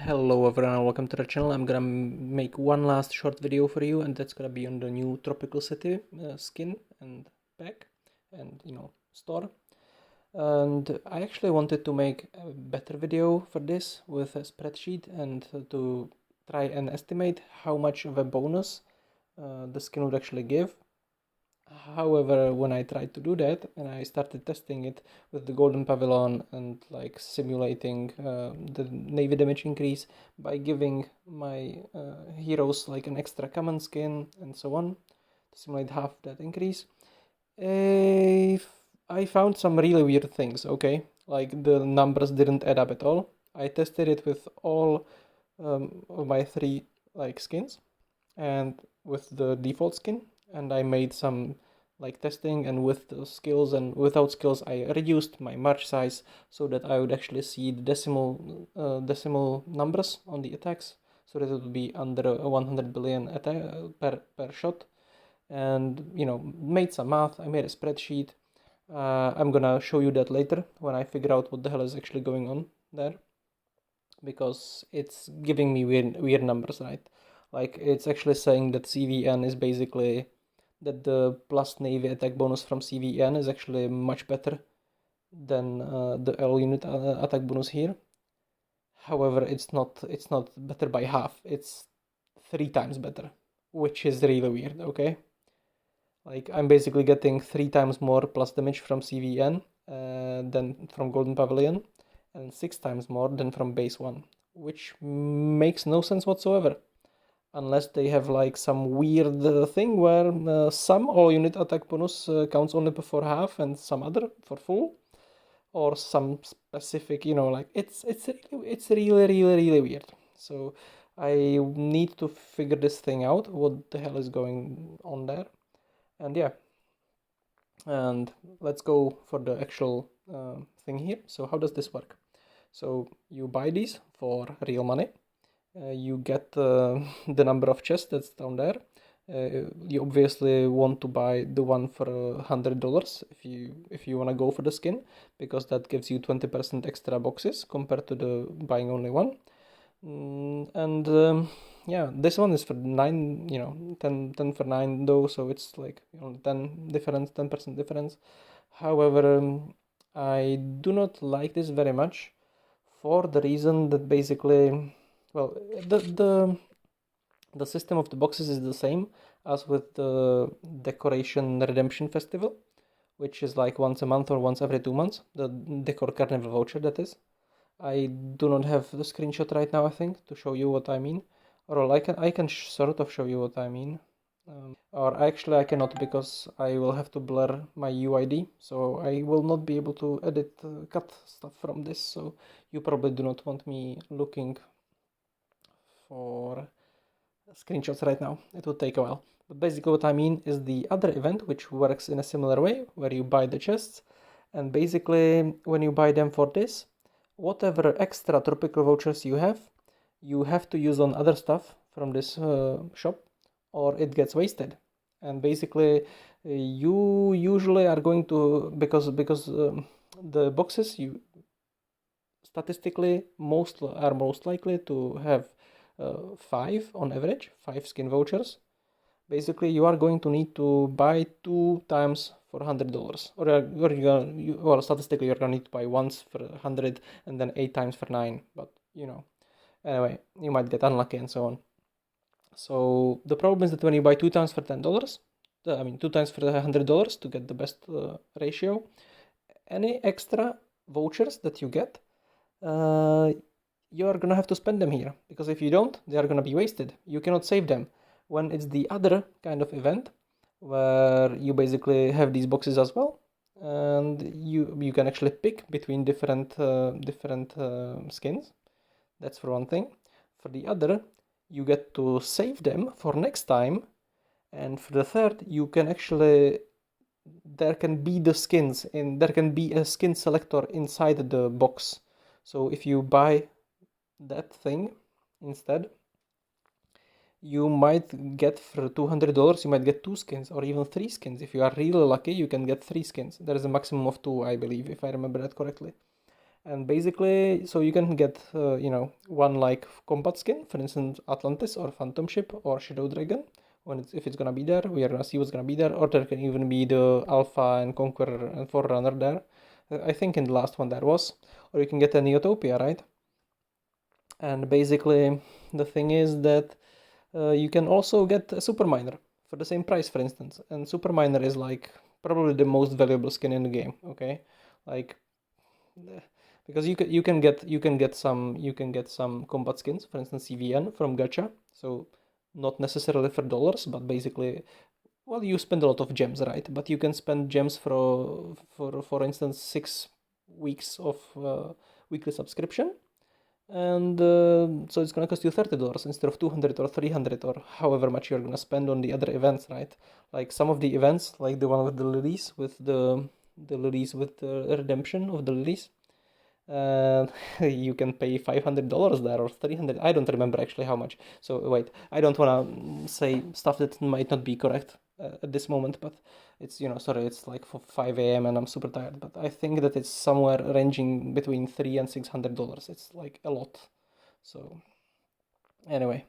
Hello everyone and welcome to the channel. I'm gonna make one last short video for you, and that's gonna be on the new Tropical City skin and pack and store. And I actually wanted to make a better video for this with a spreadsheet and to try and estimate how much of a bonus the skin would actually give. However, when I tried to do that and I started testing it with the golden pavilion and like simulating the navy damage increase by giving my heroes like an extra common skin and so on to simulate half that increase, I found some really weird things. Okay, like the numbers didn't add up at all. I tested it with all of my three like skins and with the default skin, and I made some like testing, and with the skills and without skills I reduced my march size so that I would actually see the decimal numbers on the attacks, so that it would be under 100 billion attack per shot. And made some math. I made a spreadsheet. I'm gonna show you that later when I figure out what the hell is actually going on there, because it's giving me weird numbers, right? Like it's actually saying that CVN is basically that the plus navy attack bonus from CVN is actually much better than the L unit attack bonus here. However, it's not better by half. It's 3 times better, which is really weird. Okay, like I'm basically getting 3 times more plus damage from CVN than from Golden Pavilion, and 6 times more than from base 1, which makes no sense whatsoever, unless they have like some weird thing where some all unit attack bonus counts only for half and some other for full, or some specific, like it's really weird. So I need to figure this thing out, what the hell is going on there. And yeah, and let's go for the actual thing here. So how does this work? So you buy these for real money. You get the number of chests that's down there. You obviously want to buy the one for $100 if you want to go for the skin, because that gives you 20% extra boxes compared to the buying only one. Yeah, this one is for 9, 10 for 9 though, so it's like 10% difference. However, I do not like this very much for the reason that basically, well, the system of the boxes is the same as with the Decoration Redemption Festival, which is like once a month or once every 2 months, the Decor Carnival voucher, that is. I do not have the screenshot right now, I think, to show you what I mean. Or I can sort of show you what I mean. Or actually I cannot, because I will have to blur my UID, so I will not be able to edit, cut stuff from this, so you probably do not want me looking for screenshots right now. It will take a while. But basically what I mean is the other event, which works in a similar way, where you buy the chests, and basically when you buy them for this, whatever extra tropical vouchers you have to use on other stuff from this shop, or it gets wasted. And basically you usually are going to, because the boxes you statistically most likely to have 5 on average, 5 skin vouchers. Basically you are going to need to buy 2 times for $100, or statistically you're gonna need to buy once for 100 and then 8 times for 9, but anyway, you might get unlucky and so on. So the problem is that when you buy 2 times for $10, 2 times for $100 to get the best ratio, any extra vouchers that you get, you're gonna have to spend them here, because if you don't, they are gonna be wasted. You cannot save them. When it's the other kind of event, where you basically have these boxes as well, and you can actually pick between different skins. That's for one thing. For the other, you get to save them for next time, and for the third, you can actually, there can be the skins, and there can be a skin selector inside the box. So if you buy that thing instead, you might get for $200, you might get 2 skins or even 3 skins. If you are really lucky, you can get 3 skins. There is a maximum of 2, I believe, if I remember that correctly. And basically, so you can get, one like combat skin, for instance, Atlantis or Phantom Ship or Shadow Dragon. If it's gonna be there, we are gonna see what's gonna be there, or there can even be the Alpha and Conqueror and Forerunner there. I think in the last one there was, or you can get a Neotopia, right? And basically, the thing is that you can also get a Super Miner for the same price, for instance. And Super Miner is like probably the most valuable skin in the game. Okay, like because you can get some combat skins, for instance CVN from gacha, so not necessarily for dollars, but basically, well, you spend a lot of gems, right? But you can spend gems for instance 6 weeks of weekly subscription, and so it's gonna cost you $30 instead of 200 or 300 or however much you're gonna spend on the other events, right? Like some of the events, like the one with the lilies, with the lilies with the redemption of the lilies, and you can pay $500 there or 300. I don't remember actually how much. So wait, I don't want to say stuff that might not be correct at this moment, but it's, sorry, it's like for 5 a.m. and I'm super tired, but I think that it's somewhere ranging between $300 and $600. It's like a lot. So anyway,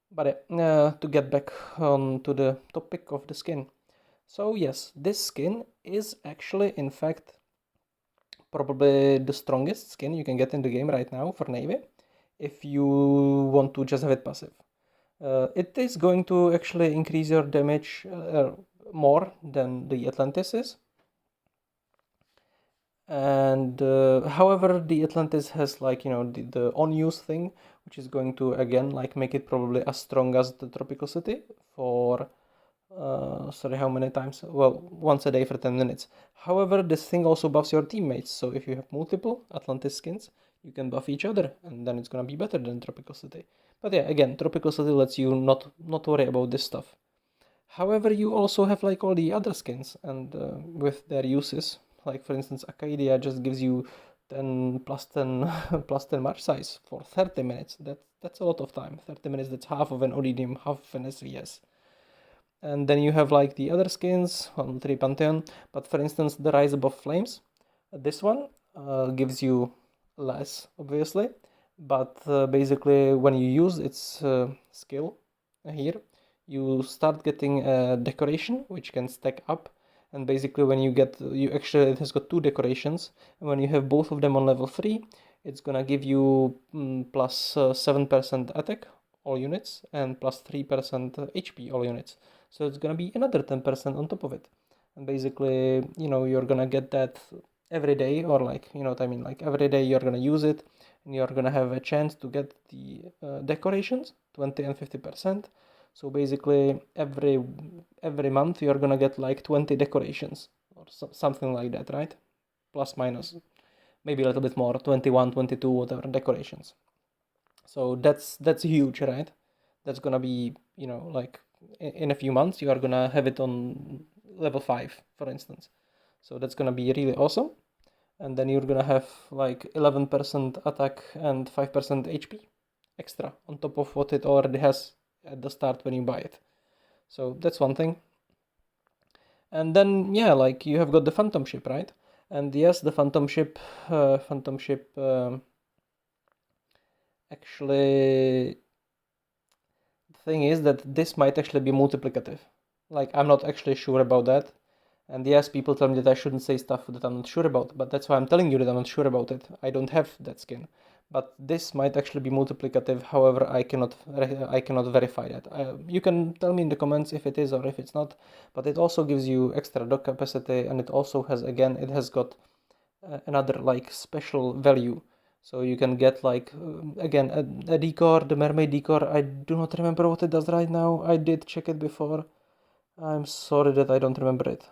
but to get back on to the topic of the skin. So yes, this skin is actually in fact probably the strongest skin you can get in the game right now for Navy if you want to just have it passive. It is going to actually increase your damage more than the Atlantis is. And however, the Atlantis has like, the on-use thing, which is going to again like make it probably as strong as the Tropical City for sorry, how many times? Well, once a day for 10 minutes. However, this thing also buffs your teammates, so if you have multiple Atlantis skins, you can buff each other, and then it's gonna be better than Tropical City. But yeah, again, Tropical City lets you not worry about this stuff. However, you also have like all the other skins, and with their uses, like for instance, Acadia just gives you 10 plus 10 plus 10 match size for 30 minutes. That's a lot of time. 30 minutes, that's half of an Odidium, half of an SVS. And then you have like the other skins on 3 Pantheon, but for instance the Rise Above Flames, this one gives you less obviously, but basically when you use its skill here, you start getting a decoration which can stack up, and basically when it has got 2 decorations, and when you have both of them on level 3, it's gonna give you plus 7% attack all units and plus 3% HP all units. So it's gonna be another 10% on top of it. And basically, you're gonna get that every day, or like, what I mean, like every day you're gonna use it, and you're gonna have a chance to get the decorations, 20 and 50%. So basically, every month you're gonna get like 20 decorations, or something like that, right? Plus minus, maybe a little bit more, 21, 22, whatever decorations. So that's huge, right? That's gonna be, like in a few months you are gonna have it on level 5, for instance. So that's gonna be really awesome. And then you're gonna have like 11% attack and 5% HP extra on top of what it already has at the start when you buy it. So that's one thing. And then yeah, like you have got the Phantom Ship, right? And yes, the Phantom Ship actually, the thing is that this might actually be multiplicative. Like, I'm not actually sure about that. And yes, people tell me that I shouldn't say stuff that I'm not sure about, but that's why I'm telling you that I'm not sure about it. I don't have that skin. But this might actually be multiplicative. However, I cannot verify that. You can tell me in the comments if it is or if it's not. But it also gives you extra dock capacity, and it also has, again, it has got another like special value. So you can get like again a decor, the mermaid decor. I do not remember what it does right now. I did check it before. I'm sorry that I don't remember it.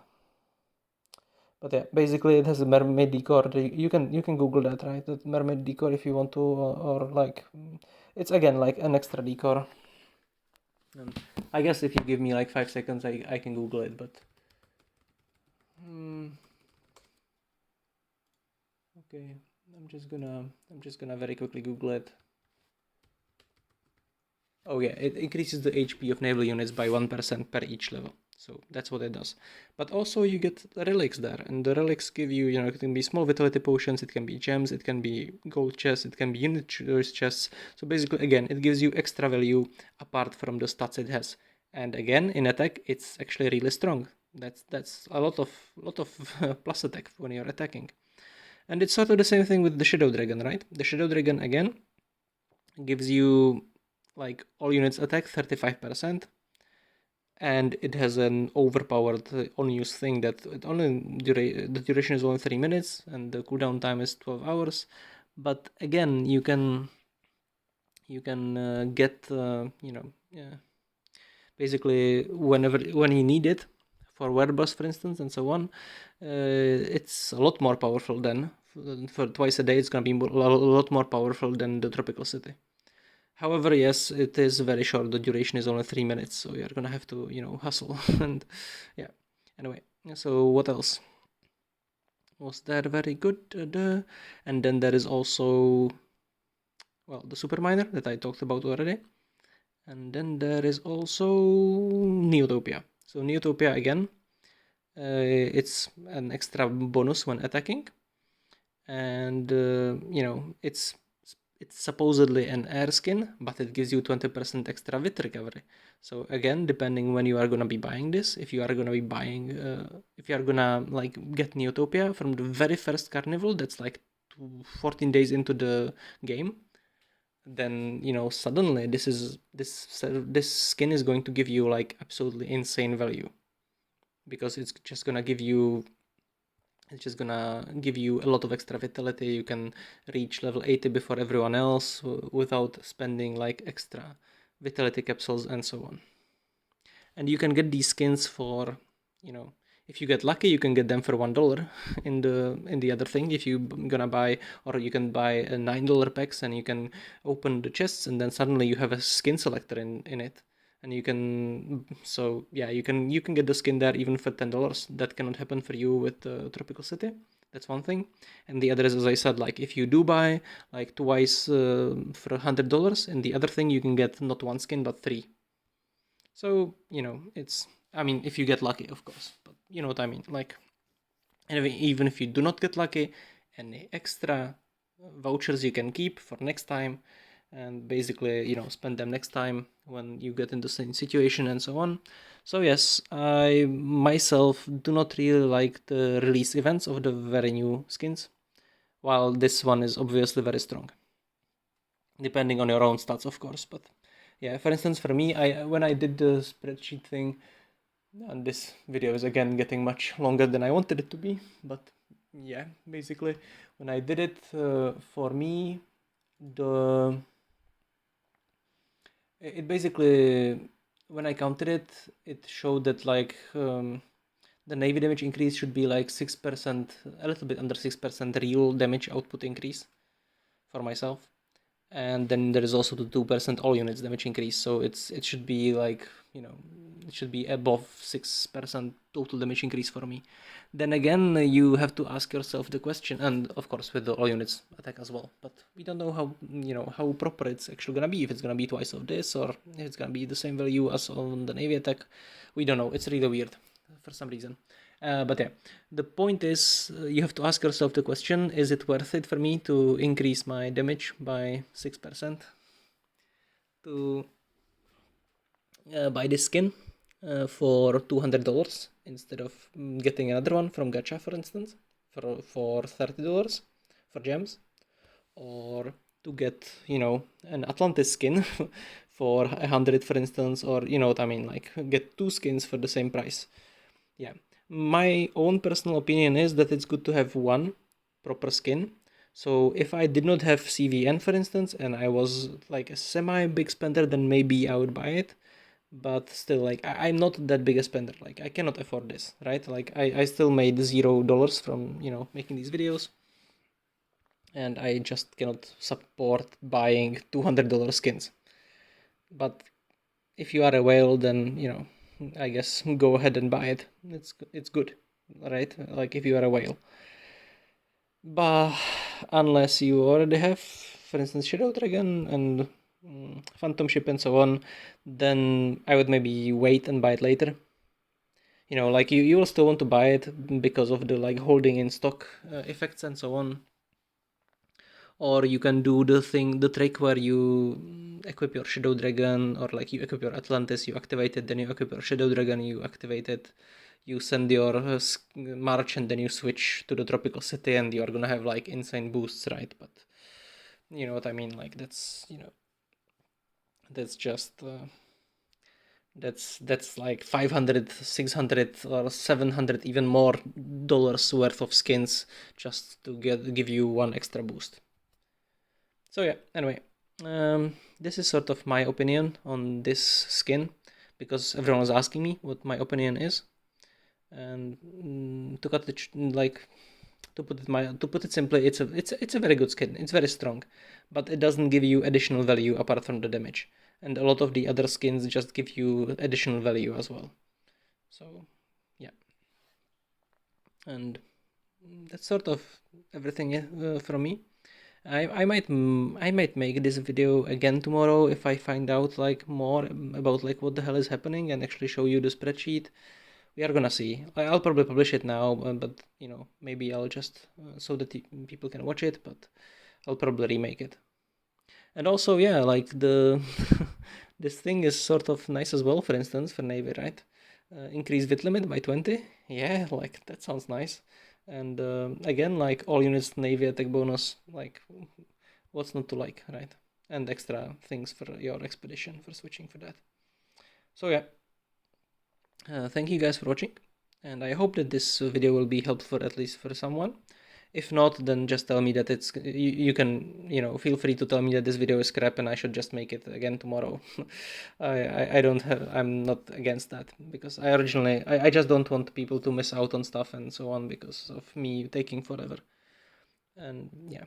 But yeah, basically it has a mermaid decor. You can Google that, right? That mermaid decor if you want to, or like it's again like an extra decor. I guess if you give me like 5 seconds, I can Google it. But okay, I'm just gonna very quickly Google it. Oh yeah, it increases the HP of naval units by 1% per each level. So that's what it does. But also you get relics there, and the relics give you, it can be small vitality potions, it can be gems, it can be gold chests, it can be unit chests. So basically, again, it gives you extra value apart from the stats it has. And again, in attack, it's actually really strong. That's a lot of plus attack when you're attacking. And it's sort of the same thing with the Shadow Dragon, right? The Shadow Dragon again gives you like all units attack 35%, and it has an overpowered on-use thing that the duration is only 3 minutes and the cooldown time is 12 hours. But again, you can get basically when you need it for wearables, for instance, and so on. It's a lot more powerful than for twice a day. It's gonna be a lot more powerful than the Tropical City. However, yes, it is very short. The duration is only 3 minutes, so you're gonna have to, hustle. And yeah. Anyway, so what else? Was that very good? And then there is also, well, the super miner that I talked about already. And then there is also Neotopia. So Neotopia again, it's an extra bonus when attacking, and it's supposedly an air skin, but it gives you 20% extra wit recovery. So again, depending when you are gonna be buying this, if you are gonna be buying, if you are gonna like get Neotopia from the very first carnival, that's like 14 days into the game, then suddenly this skin is going to give you like absolutely insane value, because it's just gonna give you a lot of extra vitality. You can reach level 80 before everyone else without spending like extra vitality capsules and so on. And you can get these skins for, if you get lucky, you can get them for $1 in the other thing. If you gonna buy, or you can buy a $9 packs, and you can open the chests, and then suddenly you have a skin selector in it, and you can get the skin there even for $10. That cannot happen for you with Tropical City. That's one thing. And the other is, as I said, like if you do buy like twice for $100, and the other thing you can get not one skin but 3. So it's, I mean, if you get lucky, of course, but you know what I mean. Like, anyway, even if you do not get lucky, any extra vouchers you can keep for next time, and basically spend them next time when you get in the same situation and so on. So yes, I myself do not really like the release events of the very new skins, while this one is obviously very strong, depending on your own stats, of course. But yeah, for instance, for me, when I did the spreadsheet thing, and this video is again getting much longer than I wanted it to be, but yeah, basically when I did it, for me, it basically, when I counted it, it showed that like the navy damage increase should be like 6%, a little bit under 6% real damage output increase for myself. And then there is also the 2% all units damage increase, so it should be like, it should be above 6% total damage increase for me. Then again, you have to ask yourself the question, and of course with the all units attack as well, but we don't know how proper it's actually gonna be, if it's gonna be twice of this, or if it's gonna be the same value as on the navy attack. We don't know. It's really weird for some reason. But yeah, the point is, you have to ask yourself the question, is it worth it for me to increase my damage by 6% to buy this skin for $200 instead of getting another one from gacha, for instance, for $30 for gems, or to get an Atlantis skin for 100, for instance, or what I mean, like get 2 skins for the same price. Yeah, my own personal opinion is that it's good to have one proper skin. So if I did not have CVN, for instance, and I was like a semi big spender, then maybe I would buy it. But still, like I'm not that big a spender. Like I cannot afford this, right? Like I still made $0 from making these videos, and I just cannot support buying $200 skins. But if you are a whale, then I guess go ahead and buy it. It's good, right? Like if you are a whale. But unless you already have, for instance, Shadow Dragon and Phantom Ship and so on, then I would maybe wait and buy it later. you know, like you will still want to buy it because of the like holding in stock effects and so on. Or you can do the trick where you equip your Shadow Dragon, or like you equip your Atlantis, you activate it, then you equip your Shadow Dragon, you activate it, you send your march, and then you switch to the tropical city, and you are gonna have like insane boosts, right? But you know what I mean, like that's, you know, that's just that's like 500, 600, or 700 even more dollars worth of skins just to give you one extra boost. So yeah, anyway, this is sort of my opinion on this skin, because everyone was asking me what my opinion is, and to cut it like to put it simply, it's a very good skin. It's very strong, but it doesn't give you additional value apart from the damage, and a lot of the other skins just give you additional value as well. So yeah, and that's sort of everything from me. I might make this video again tomorrow if I find out like more about like what the hell is happening, and actually show you the spreadsheet. We are gonna see. I'll probably publish it now, but you know, maybe I'll just so that people can watch it, but I'll probably remake it. And also, yeah, like the this thing is sort of nice as well. For instance, for Navy, right? Increase bit limit by 20. Yeah, like that sounds nice. And again, like all units Navy attack bonus, like what's not to like, right? And extra things for your expedition for switching for that. So yeah, thank you guys for watching, and I hope that this video will be helpful at least for someone. If not, then just tell me that you can, you know, feel free to tell me that this video is crap and I should just make it again tomorrow. I don't have, I'm not against that, because I just don't want people to miss out on stuff and so on because of me taking forever. And yeah,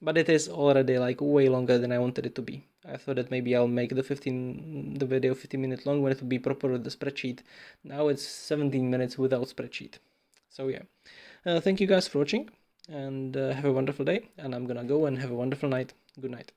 but it is already like way longer than I wanted it to be. I thought that maybe I'll make the video 15 minutes long when it would be proper with the spreadsheet. Now it's 17 minutes without spreadsheet. So yeah, thank you guys for watching, and have a wonderful day, and I'm gonna go and have a wonderful night. Good night.